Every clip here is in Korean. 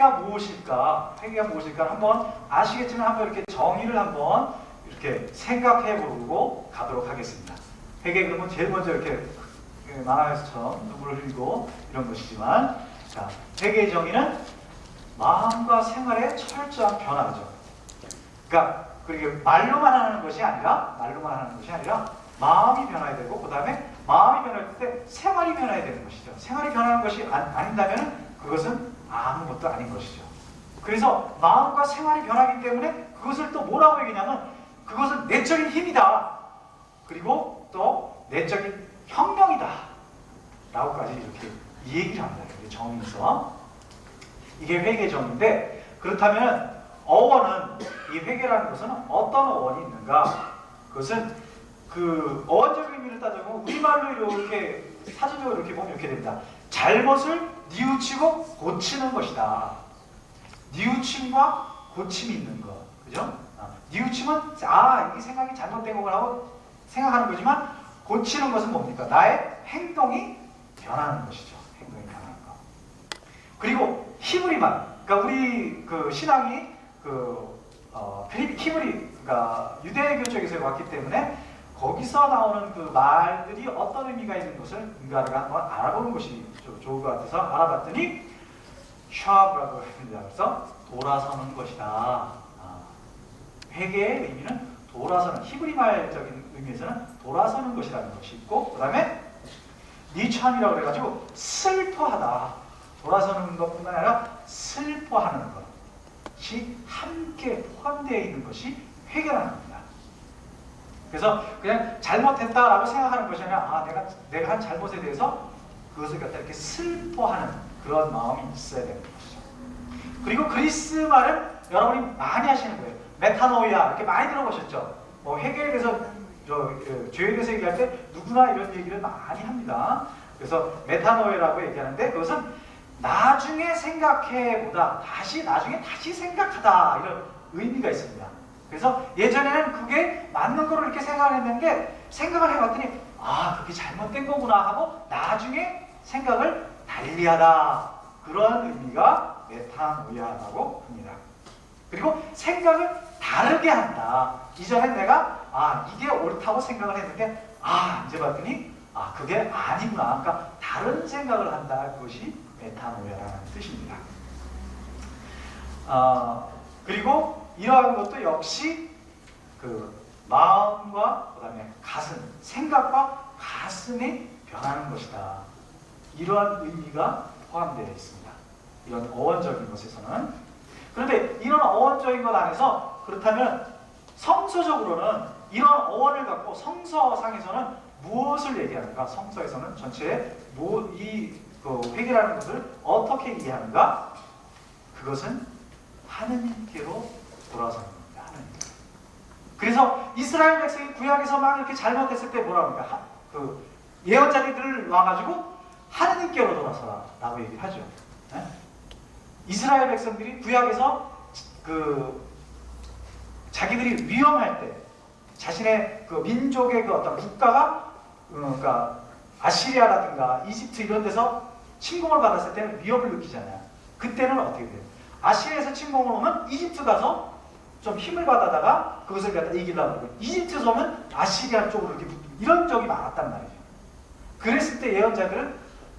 회개가 무엇일까? 회개가 무엇일까? 한번 아시겠지만 한번 이렇게 정의를 한번 이렇게 생각해 보고 가도록 하겠습니다. 회개 그러면 제일 먼저 이렇게 만화에서처럼 눈물을 흘리고 이런 것이지만, 자, 회개의 정의는 마음과 생활의 철저한 변화죠. 그러니까 그렇게 말로만 하는 것이 아니라 마음이 변화해야 되고, 그 다음에 마음이 변할 때 생활이 변화해야 되는 것이죠. 생활이 변하는 것이 아닌다면 그것은 아무것도 아닌 것이죠. 그래서 마음과 생활이 변하기 때문에 그것을 또 뭐라고 얘기냐면 그것은 내적인 힘이다. 그리고 또 내적인 혁명이다. 라고까지 이렇게 얘기를 합니다. 정의에서. 이게 회개 정의인데, 그렇다면 어원은, 이 회개라는 것은 어떤 어원이 있는가? 그것은 그 어원적 의미를 따져보면 우리말로 이렇게 사전적으로 이렇게 보면 이렇게 됩니다. 잘못을 뉘우치고 고치는 것이다. 뉘우침과 고침이 있는 것. 그죠? 뉘우침은 이 생각이 잘못된 거라고 생각하는 거지만, 고치는 것은 뭡니까? 나의 행동이 변하는 것이죠. 행동이 변하는 것. 그리고 히브리말, 그러니까 우리 그 신앙이 그러니까 유대교 쪽에서 왔기 때문에 거기서 나오는 그 말들이 어떤 의미가 있는 것을 우리가 한번 알아보는 것이 좋을 것 같아서 알아봤더니 샤브라고 합니다. 그래서 돌아서는 것이다. 회개의 의미는 돌아서는, 히브리말적인 의미에서는 돌아서는 것이라는 것이 있고, 그 다음에 니참이라고 그래가지고 슬퍼하다. 돌아서는 것뿐만 아니라 슬퍼하는 것이 함께 포함되어 있는 것이 회개라는 겁니다. 그래서 그냥 잘못했다라고 생각하는 것이 아니라 내가 한 잘못에 대해서 그것을 갖다 이렇게 슬퍼하는 그런 마음이 있어야 되는 것이죠. 그리고 그리스 말은 여러분이 많이 하시는 거예요. 메타노이아 이렇게 많이 들어보셨죠? 회개에 대해서 죄에 대해서 얘기할 때 누구나 이런 얘기를 많이 합니다. 그래서 메타노이아라고 얘기하는데 그것은 나중에 생각해보다 나중에 다시 생각하다, 이런 의미가 있습니다. 그래서 예전에는 그게 맞는 거로 이렇게 생각을 했는데 생각을 해봤더니 그게 잘못된 거구나 하고 나중에 생각을 달리하다, 그런 의미가 메타노이아라고 합니다. 그리고 생각을 다르게 한다. 이전엔 내가 이게 옳다고 생각을 했는데 이제 봤더니 그게 아니구나. 그러니까 다른 생각을 한다. 그것이 메타노이아라는 뜻입니다. 그리고 이러한 것도 역시 그 마음과 그다음에 가슴, 생각과 가슴이 변하는 것이다. 이러한 의미가 포함되어 있습니다. 이런 어원적인 것에서는. 그런데 이런 어원적인 것 안에서 그렇다면 성서적으로는 이런 어원을 갖고 성서상에서는 무엇을 얘기하는가? 성서에서는 전체에 회개라는 것을 어떻게 이해하는가? 그것은 하느님께로 돌아서는 겁니다. 하느님께로. 그래서 이스라엘 백성이 구약에서 막 이렇게 잘못했을 때 뭐라고 합니까? 그 예언자들을 와가지고 하느님께로 돌아서라 라고 얘기를 하죠. 네? 이스라엘 백성들이 구약에서 자기들이 위험할 때, 자신의 그 민족의 그 어떤 국가가 그러니까 아시리아라든가 이집트 이런 데서 침공을 받았을 때는 위협을 느끼잖아요. 그때는 어떻게 돼요? 아시리아에서 침공을 오면 이집트 가서 좀 힘을 받아다가 그것을 갖다 이기려고 하고, 이집트에서 오면 아시리아 쪽으로 이렇게 붙고, 이런 적이 많았단 말이죠. 그랬을 때 예언자들은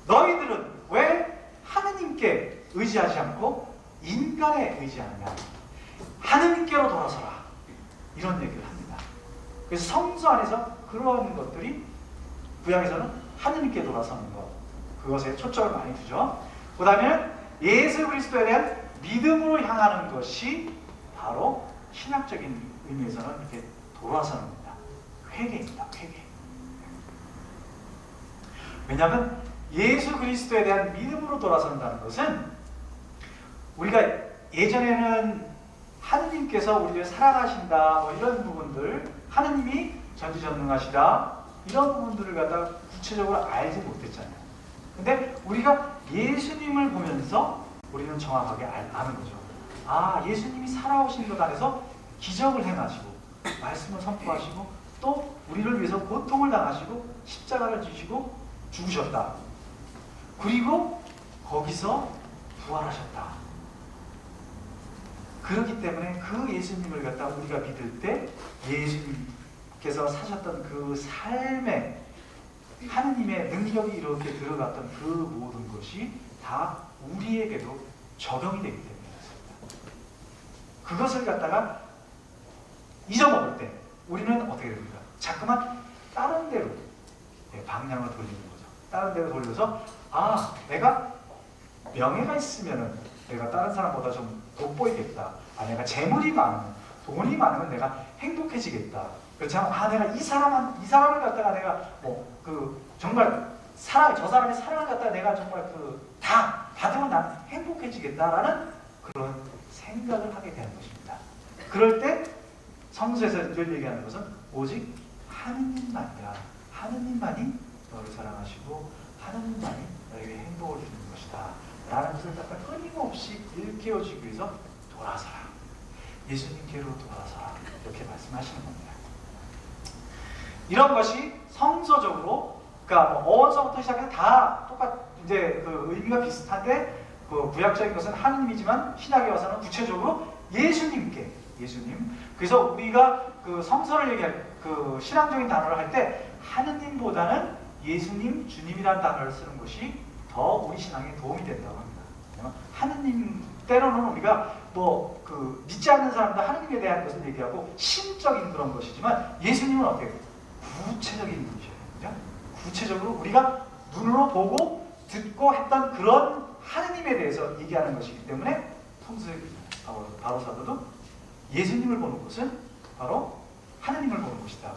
너희들은 왜 하느님께 의지하지 않고 인간에 의지하느냐, 하느님께로 돌아서라, 이런 얘기를 합니다. 그래서 성서 안에서 그런 것들이 구약에서는 하느님께 돌아서는 것, 그것에 초점을 많이 두죠. 그 다음에 예수 그리스도에 대한 믿음으로 향하는 것이 바로 신학적인 의미에서는 이렇게 돌아서는 겁니다. 회개입니다. 회개. 왜냐하면 예수 그리스도에 대한 믿음으로 돌아선다는 것은, 우리가 예전에는 하느님께서 우리를 사랑하신다 이런 부분들, 하느님이 전지전능하시다 이런 부분들을 갖다가 구체적으로 알지 못했잖아요. 근데 우리가 예수님을 보면서 우리는 정확하게 아는 거죠. 예수님이 살아오신 것 안에서 기적을 행하시고 말씀을 선포하시고 또 우리를 위해서 고통을 당하시고 십자가를 지시고 죽으셨다. 그리고 거기서 부활하셨다. 그렇기 때문에 그 예수님을 갖다 우리가 믿을 때 예수님께서 사셨던 그 삶에 하느님의 능력이 이렇게 들어갔던 그 모든 것이 다 우리에게도 적용이 되기 때문에 그렇습니다. 그것을 갖다가 잊어먹을 때 우리는 어떻게 됩니까? 자꾸만 다른 데로 방향을 돌리는 거죠. 다른 데로 돌려서 내가 명예가 있으면은 내가 다른 사람보다 좀 돋보이겠다. 내가 재물이 많으면, 돈이 많으면 내가 행복해지겠다. 그렇지만 내가 이 사람을 갖다가 내가 정말 저 사람의 사랑을 갖다가 내가 정말 다 받으면 난 행복해지겠다라는 그런 생각을 하게 되는 것입니다. 그럴 때 성서에서 늘 얘기하는 것은 오직 하느님만이야. 하느님만이 너를 사랑하시고 하느님만이 너에게 행복을 주는 것이다. 라는 것을 끊임없이 일깨워주기 위해서 돌아서라. 예수님께로 돌아서라. 이렇게 말씀하시는 겁니다. 이런 것이 성서적으로, 그러니까 어원서부터 시작해서 다 이제 그 의미가 비슷한데, 그 구약적인 것은 하느님이지만 신약에 와서는 구체적으로 예수님. 그래서 우리가 그 성서를 얘기할 그 신앙적인 단어를 할 때 하느님보다는 예수님, 주님이라는 단어를 쓰는 것이 더 우리 신앙에 도움이 된다고 합니다. 하느님, 때로는 우리가 믿지 않는 사람들 하느님에 대한 것을 얘기하고 심적인 그런 것이지만 예수님은 어떻게 구체적인 분이셔요. 구체적으로 우리가 눈으로 보고 듣고 했던 그런 하느님에 대해서 얘기하는 것이기 때문에 성서의 바로 사도도 예수님을 보는 것은 바로 하느님을 보는 것이다.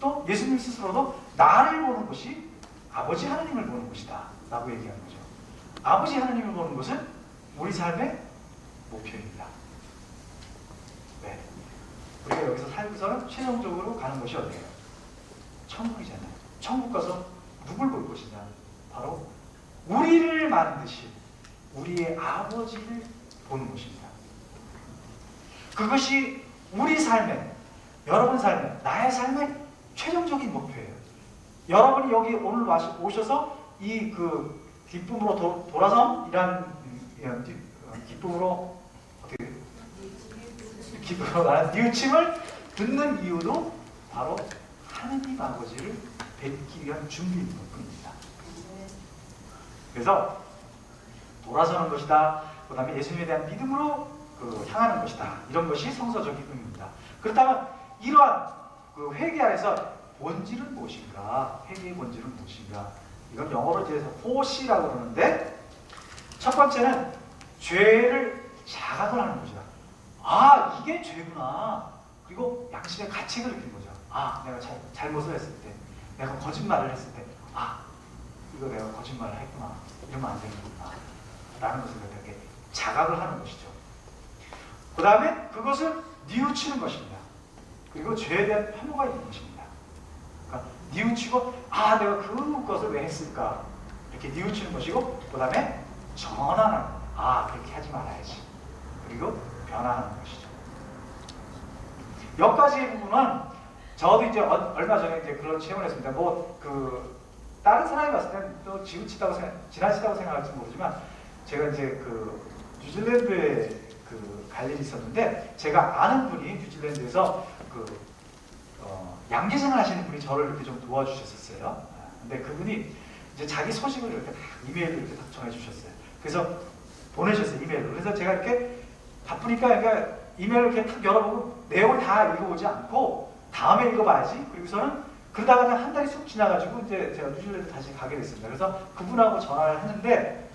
또 예수님 스스로도 나를 보는 것이 아버지 하느님을 보는 것이다 라고 얘기하는 거죠. 아버지 하느님을 보는 것은 우리 삶의 목표입니다. 네. 우리가 여기서 살고서는 최종적으로 가는 것이 어디예요? 천국이잖아요. 천국 가서 누굴 볼 것이냐? 바로 우리를 만드신 우리의 아버지를 보는 것입니다. 그것이 우리 삶의, 여러분 삶의, 나의 삶의 최종적인 목표예요. 여러분이 여기 오늘 오셔서 이 기쁨으로 돌아섬이란 기쁨으로 말하는 뉘우침을 듣는 이유도 바로 하느님 아버지를 뵙기 위한 준비인 것뿐입니다. 그래서 돌아서는 것이다. 그 다음에 예수님에 대한 믿음으로 향하는 것이다. 이런 것이 성서적인 의미입니다. 그렇다면 이러한 회개 안에서 본질은 무엇인가? 회개의 본질은 무엇인가? 이건 영어로 이제 호시라고 그러는데, 첫 번째는 죄를 자각을 하는 것이다. 이게 죄구나. 그리고 양심의 가책을 느끼는 거죠. 내가 잘못을 했을 때, 내가 거짓말을 했을 때, 이거 내가 거짓말을 했구나. 이러면 안 되는구나. 라는 것을 이렇게 자각을 하는 것이죠. 그 다음에 그것을 뉘우치는 것입니다. 그리고 죄에 대한 혐오가 있는 것입니다. 그러니까 뉘우치고 내가 그것을 왜 했을까? 이렇게 뉘우치는 것이고, 그 다음에 전환하는, 그렇게 하지 말아야지. 그리고 변화하는 것이죠. 여기까지의 부분은 저도 이제 얼마 전에 이제 그런 체험을 했습니다. 다른 사람이 봤을 때는 또 지나치다고 생각할지 모르지만, 제가 이제 뉴질랜드에 갈 일이 있었는데, 제가 아는 분이 뉴질랜드에서 양계생을 하시는 분이 저를 이렇게 좀 도와주셨었어요. 근데 그분이 이제 자기 소식을 이렇게 다 이메일로 이렇게 다 전해주셨어요. 그래서 보내셨어요, 이메일로. 그래서 제가 이렇게 바쁘니까 그러니까 이메일을 이렇게 탁 열어보고 내용을 다 읽어보지 않고 다음에 읽어봐야지. 그리고서는 그러다가 한 달이 쑥 지나가지고 이제 제가 뉴질랜드 다시 가게 됐습니다. 그래서 그분하고 전화를 했는데,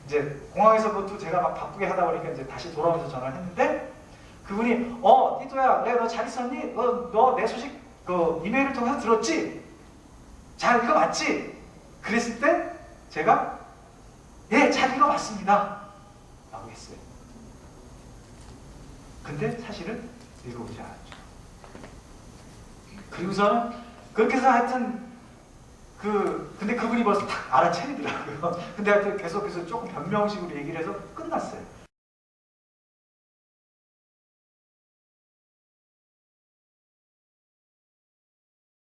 이제 공항에서 그것도 제가 막 바쁘게 하다 보니까 이제 다시 돌아오면서 전화를 했는데, 그분이 띠또야, 너 잘 있었니? 너 내 소식 이메일을 통해서 들었지? 잘 읽어봤지? 그랬을 때 제가 잘 읽어봤습니다 라고 했어요. 근데 사실은 읽어보지 않았죠. 그리고서는 그렇게 해서 하여튼 근데 그분이 벌써 딱 알아채리더라고요. 근데 하여튼 계속해서 조금 변명식으로 얘기를 해서 끝났어요.